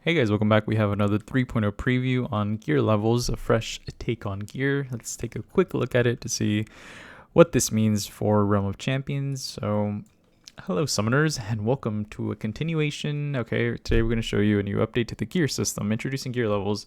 Hey guys, welcome back. We have another 3.0 preview on gear levels, a fresh take on gear. Let's take a quick look at it to see what this means for Realm of Champions. So, hello summoners and welcome to a continuation. Okay, today we're going to show you a new update to the gear system, introducing gear levels.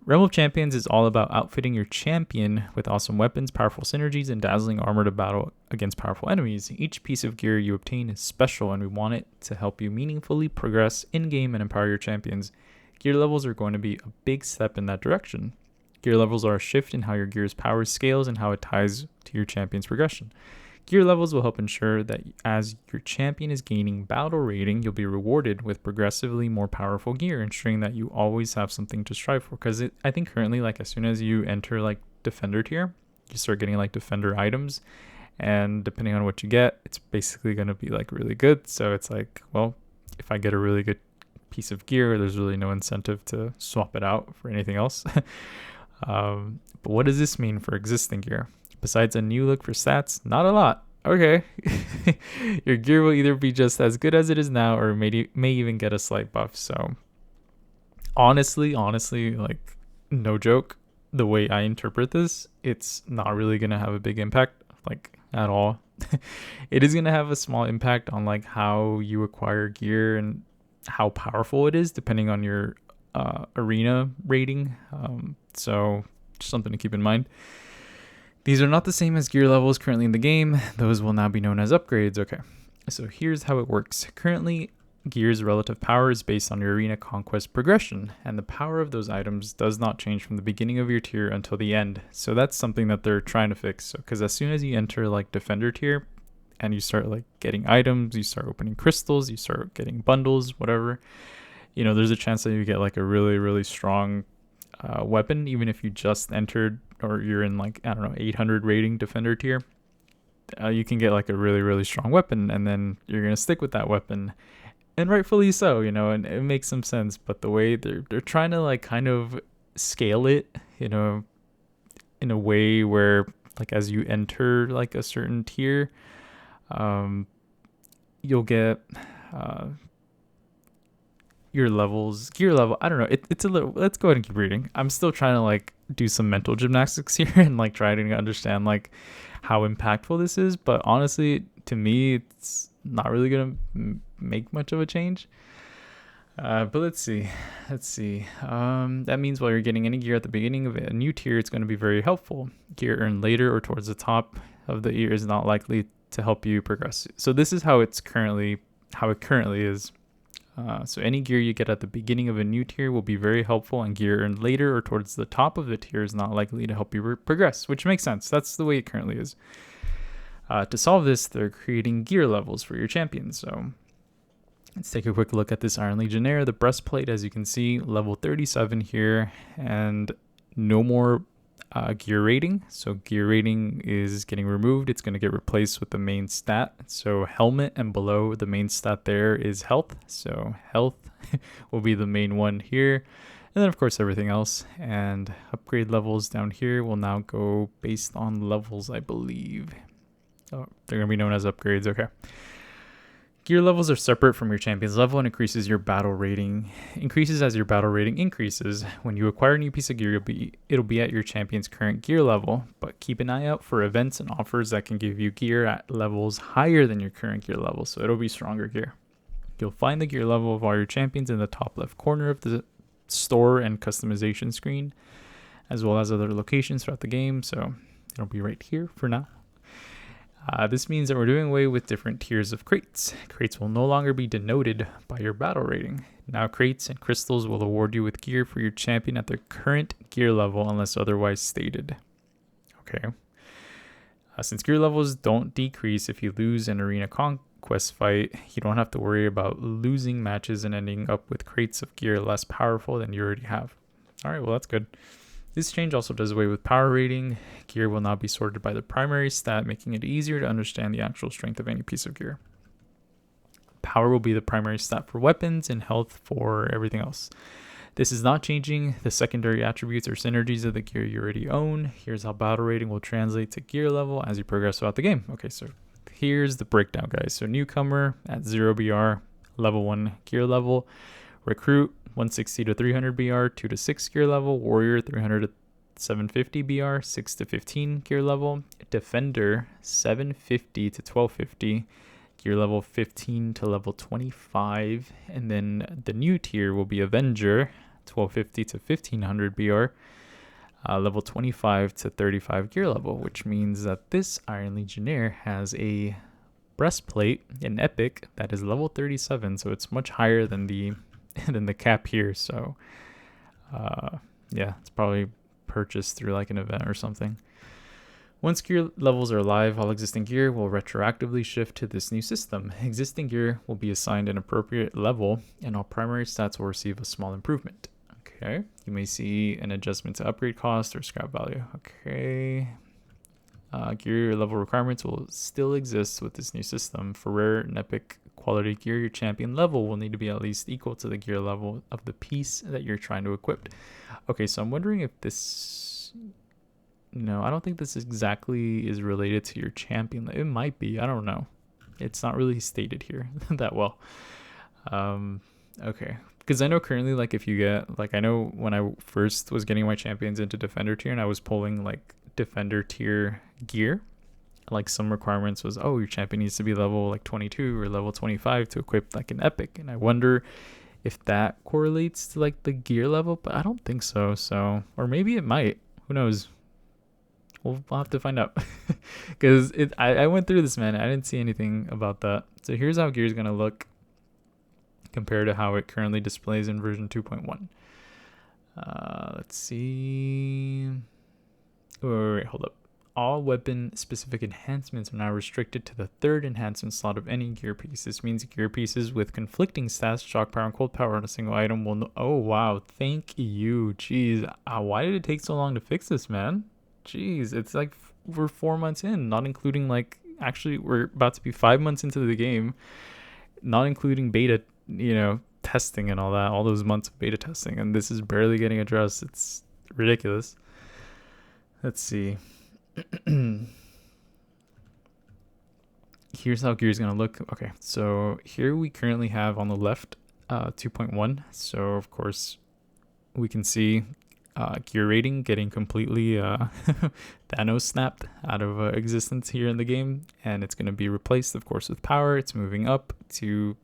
Realm of Champions is all about outfitting your champion with awesome weapons, powerful synergies, and dazzling armor to battle against powerful enemies. Each piece of gear you obtain is special, and we want it to help you meaningfully progress in-game and empower your champions. Gear levels are going to be a big step in that direction. Gear levels are a shift in how your gear's power scales and how it ties to your champion's progression. Gear levels will help ensure that as your champion is gaining battle rating, you'll be rewarded with progressively more powerful gear, ensuring that you always have something to strive for. Because I think currently, as soon as you enter defender tier, you start getting defender items, and depending on what you get, it's basically going to be really good. So it's well, if I get a really good piece of gear, there's really no incentive to swap it out for anything else. But what does this mean for existing gear? Besides a new look for stats, not a lot. Okay. Your gear will either be just as good as it is now or may even get a slight buff. So honestly, no joke, the way I interpret this, it's not really going to have a big impact at all. It is going to have a small impact on how you acquire gear and how powerful it is depending on your arena rating. So just something to keep in mind. These are not the same as gear levels currently in the game. Those will now be known as upgrades. Okay, so here's how it works. Currently, gear's relative power is based on your arena conquest progression, and the power of those items does not change from the beginning of your tier until the end. So that's something that they're trying to fix. So, because as soon as you enter defender tier, and you start getting items, you start opening crystals, you start getting bundles, whatever, there's a chance that you get a really, really strong weapon, even if you just entered or you're in 800 rating defender tier. You can get a really, really strong weapon, and then you're gonna stick with that weapon, and rightfully so, and it makes some sense. But the way they're trying to kind of scale it, in a way where as you enter a certain tier, you'll get your gear level. I don't know. It's a little. Let's go ahead and keep reading. I'm still trying to do some mental gymnastics here and try to understand how impactful this is. But honestly, to me, it's not really gonna make much of a change. But let's see. That means while you're getting any gear at the beginning of a new tier, it's going to be very helpful. Gear earned later or towards the top of the tier is not likely to help you progress. So this is how it currently is. So any gear you get at the beginning of a new tier will be very helpful, and gear earned later or towards the top of the tier is not likely to help you progress, which makes sense. That's the way it currently is. To solve this, they're creating gear levels for your champions. So let's take a quick look at this Iron Legionnaire. The breastplate, as you can see, level 37 here, and no more gear rating. So gear rating is getting removed. It's going to get replaced with the main stat. So helmet, and below the main stat there is health. So health will be the main one here. And then of course everything else. And upgrade levels down here will now go based on levels, I believe. Oh, they're going to be known as upgrades. Okay. Gear levels are separate from your champion's level and increases as your battle rating increases. When you acquire a new piece of gear, it'll be at your champion's current gear level, but keep an eye out for events and offers that can give you gear at levels higher than your current gear level, so it'll be stronger gear. You'll find the gear level of all your champions in the top left corner of the store and customization screen, as well as other locations throughout the game, so it'll be right here for now. This means that we're doing away with different tiers of crates. Crates will no longer be denoted by your battle rating. Now crates and crystals will award you with gear for your champion at their current gear level unless otherwise stated. Okay. Since gear levels don't decrease if you lose an arena conquest fight, you don't have to worry about losing matches and ending up with crates of gear less powerful than you already have. Alright, well that's good. This change also does away with power rating. Gear will now be sorted by the primary stat, making it easier to understand the actual strength of any piece of gear. Power will be the primary stat for weapons and health for everything else. This is not changing the secondary attributes or synergies of the gear you already own. Here's how battle rating will translate to gear level as you progress throughout the game. Okay, so here's the breakdown, guys. So newcomer at 0 BR, level 1 gear level. Recruit, 160 to 300 BR, 2 to 6 gear level. Warrior, 300 to 750 BR, 6 to 15 gear level. Defender, 750 to 1250, gear level 15 to level 25. And then the new tier will be Avenger, 1250 to 1500 BR, level 25 to 35 gear level, which means that this Iron Legionnaire has a breastplate, an epic, that is level 37, so it's much higher than the cap here. So yeah, it's probably purchased through like an event or something. Once gear levels are live, all existing gear will retroactively shift to this new system. Existing gear will be assigned an appropriate level, and all primary stats will receive a small improvement. Okay, you may see an adjustment to upgrade cost or scrap value. Okay, gear level requirements will still exist with this new system. For rare and epic quality gear, your champion level will need to be at least equal to the gear level of the piece that you're trying to equip. Okay, so I'm wondering if this... No, I don't think this exactly is related to your champion. It might be. I don't know. It's not really stated here that well. Okay. Because I know currently, like, if you get... Like, I know when I first was getting my champions into Defender tier and I was pulling, like, Defender tier gear, like, some requirements was, oh, your champion needs to be level, like, 22 or level 25 to equip, like, an epic. And I wonder if that correlates to, like, the gear level, but I don't think so. So... Or maybe it might. Who knows? We'll have to find out. Because I went through this, man. I didn't see anything about that. So here's how gear is going to look compared to how it currently displays in version 2.1. Let's see. Wait, hold up. All weapon specific enhancements are now restricted to the third enhancement slot of any gear piece. This means gear pieces with conflicting stats, shock power and cold power on a single item will oh wow, thank you. Jeez, why did it take so long to fix this, man? Jeez, it's like we're 4 months in, not including, like, actually we're about to be 5 months into the game, not including beta, testing and all that, all those months of beta testing, and this is barely getting addressed. It's ridiculous. Let's see. Here's how gear is going to look. Okay, so here we currently have on the left 2.1. So of course we can see gear rating getting completely Thanos snapped out of existence here in the game, and it's going to be replaced, of course, with power. It's moving up to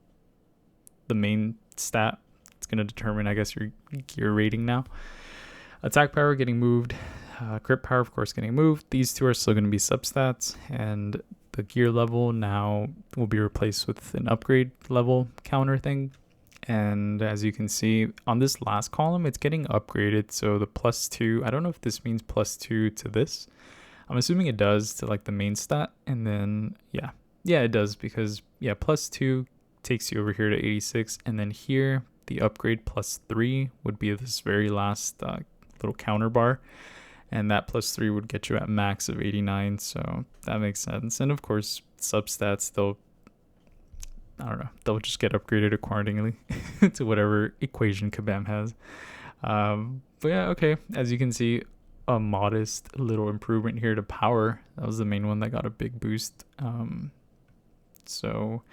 the main stat. It's going to determine, I guess, your gear rating now. Attack power getting moved, crit power, of course, getting moved. These two are still going to be substats, and the gear level now will be replaced with an upgrade level counter thing. And as you can see on this last column, it's getting upgraded. So the +2, I don't know if this means +2 to this. I'm assuming it does to, like, the main stat. And then, yeah, it does, because, yeah, +2 takes you over here to 86. And then here, the upgrade +3 would be this very last little counter bar. And that +3 would get you at max of 89. So that makes sense. And of course, substats, they'll just get upgraded accordingly to whatever equation Kabam has. But yeah, okay. As you can see, a modest little improvement here to power. That was the main one that got a big boost. So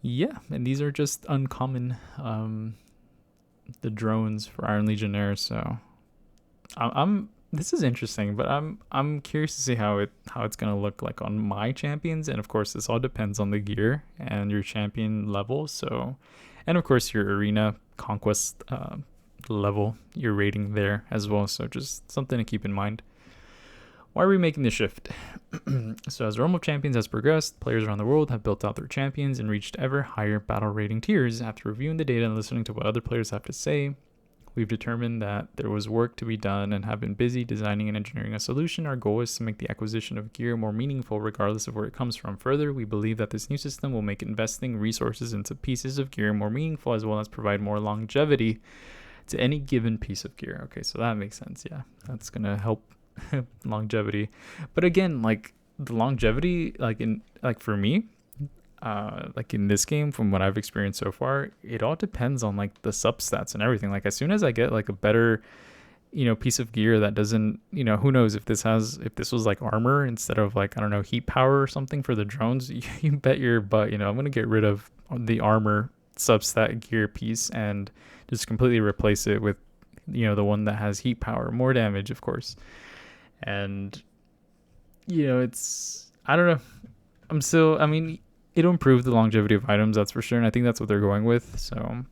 yeah, and these are just uncommon, the drones for Iron Legionnaire. So this is interesting, but I'm curious to see how it's gonna look like on my champions. And of course, this all depends on the gear and your champion level. So, and of course your arena conquest level, your rating there as well. So just something to keep in mind. Why are we making the shift? So as Realm of Champions has progressed, players around the world have built out their champions and reached ever higher battle rating tiers. After reviewing the data and listening to what other players have to say, we've determined that there was work to be done and have been busy designing and engineering a solution. Our goal is to make the acquisition of gear more meaningful regardless of where it comes from. Further, we believe that this new system will make investing resources into pieces of gear more meaningful, as well as provide more longevity to any given piece of gear. Okay, so that makes sense. Yeah, that's going to help longevity. But again, like, the longevity, for me, like in this game, from what I've experienced so far, it all depends on, like, the substats and everything. Like, as soon as I get, like, a better, piece of gear that doesn't, who knows if this was like armor instead of, like, I don't know, heat power or something for the drones, you bet your butt, I'm going to get rid of the armor substat gear piece and just completely replace it with, the one that has heat power, more damage, of course. And, I don't know. I mean, it'll improve the longevity of items, that's for sure. And I think that's what they're going with. So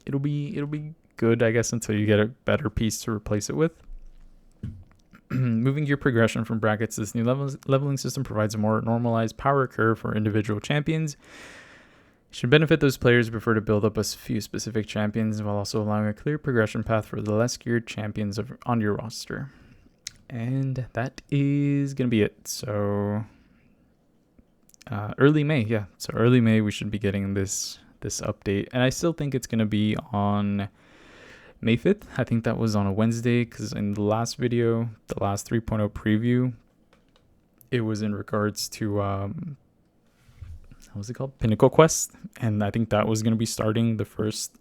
it'll be good, I guess, until you get a better piece to replace it with. Moving gear progression from brackets, this new leveling system provides a more normalized power curve for individual champions. It should benefit those players who prefer to build up a few specific champions while also allowing a clear progression path for the less geared champions on your roster. And that is going to be it. So early May, yeah. So early May, we should be getting this update. And I still think it's going to be on May 5th. I think that was on a Wednesday, because in the last video, the last 3.0 preview, it was in regards to, what was it called? Pinnacle Quest. And I think that was going to be starting the first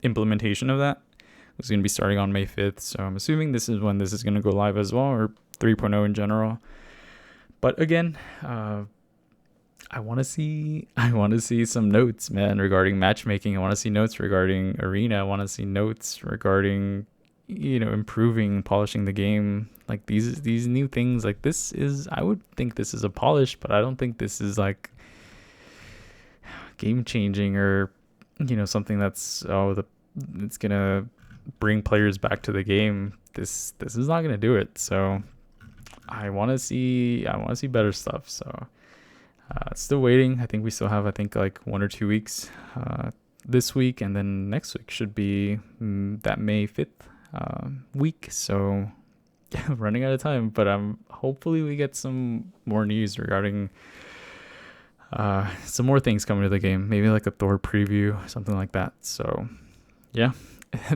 implementation of that. It was going to be starting on May 5th. So I'm assuming this is when this is going to go live as well, or 3.0 in general. But again, I want to see some notes, man, regarding matchmaking. I want to see notes regarding arena. I want to see notes regarding, improving, polishing the game. Like these new things, like I would think this is a polish, but I don't think this is like game changing or, something that's, it's going to bring players back to the game. This is not going to do it. So I want to see better stuff. So still waiting. I think we still have, like 1 or 2 weeks this week, and then next week should be that May 5th week. So yeah, running out of time, but hopefully we get some more news regarding some more things coming to the game, maybe like a Thor preview, something like that. So yeah,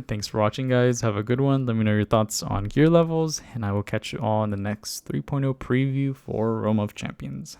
thanks for watching, guys. Have a good one. Let me know your thoughts on gear levels, and I will catch you all in the next 3.0 preview for Realm of Champions.